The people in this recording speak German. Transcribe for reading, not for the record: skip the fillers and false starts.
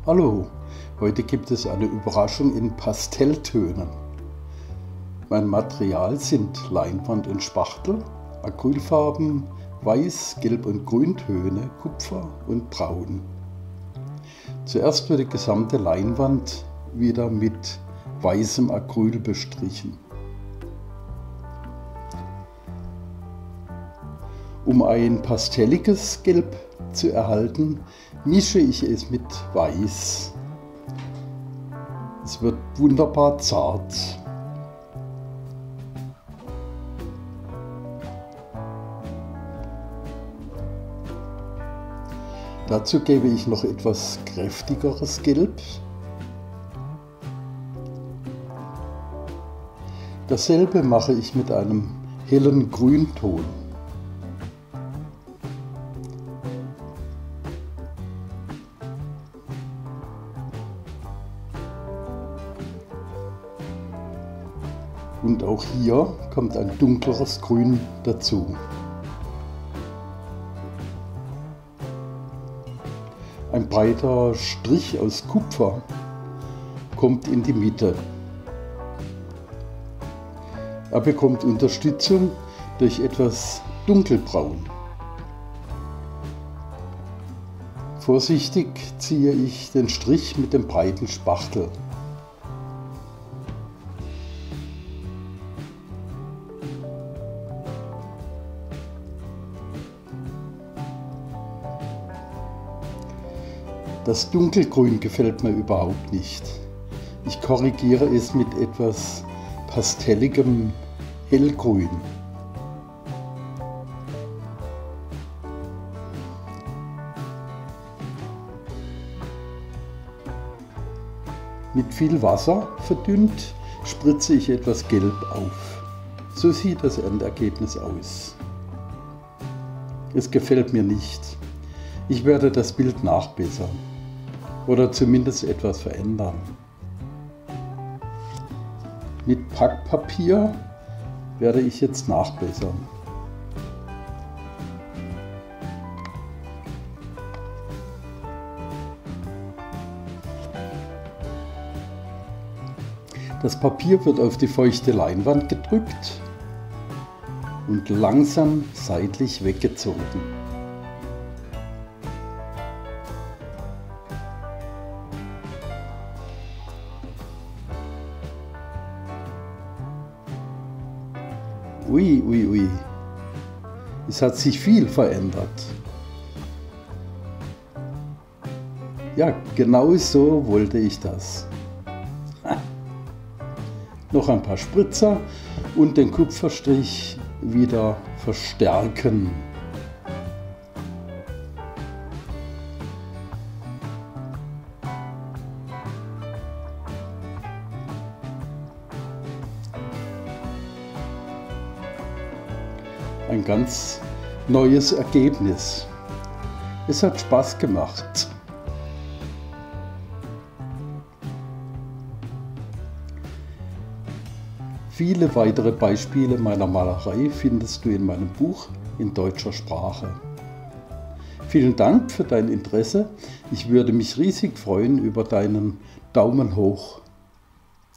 Hallo, heute gibt es eine Überraschung in Pastelltönen. Mein Material sind Leinwand und Spachtel, Acrylfarben, Weiß, Gelb und Grüntöne, Kupfer und Braun. Zuerst wird die gesamte Leinwand wieder mit weißem Acryl bestrichen. Um ein pastelliges Gelb zu erhalten, mische ich es mit Weiß. Es wird wunderbar zart. Dazu gebe ich noch etwas kräftigeres Gelb. Dasselbe mache ich mit einem hellen Grünton. Und auch hier kommt ein dunkleres Grün dazu. Ein breiter Strich aus Kupfer kommt in die Mitte. Er bekommt Unterstützung durch etwas dunkelbraun. Vorsichtig ziehe ich den Strich mit dem breiten Spachtel. Das Dunkelgrün gefällt mir überhaupt nicht. Ich korrigiere es mit etwas pastelligem Hellgrün. Mit viel Wasser verdünnt spritze ich etwas Gelb auf. So sieht das Endergebnis aus. Es gefällt mir nicht. Ich werde das Bild nachbessern. Oder zumindest etwas verändern. Mit Packpapier werde ich jetzt nachbessern. Das Papier wird auf die feuchte Leinwand gedrückt und langsam seitlich weggezogen. Ui, ui, ui. Es hat sich viel verändert. Ja, genau so wollte ich das. Noch ein paar Spritzer und den Kupferstrich wieder verstärken. Ein ganz neues Ergebnis. Es hat Spaß gemacht. Viele weitere Beispiele meiner Malerei findest du in meinem Buch in deutscher Sprache. Vielen Dank für dein Interesse. Ich würde mich riesig freuen über deinen Daumen hoch.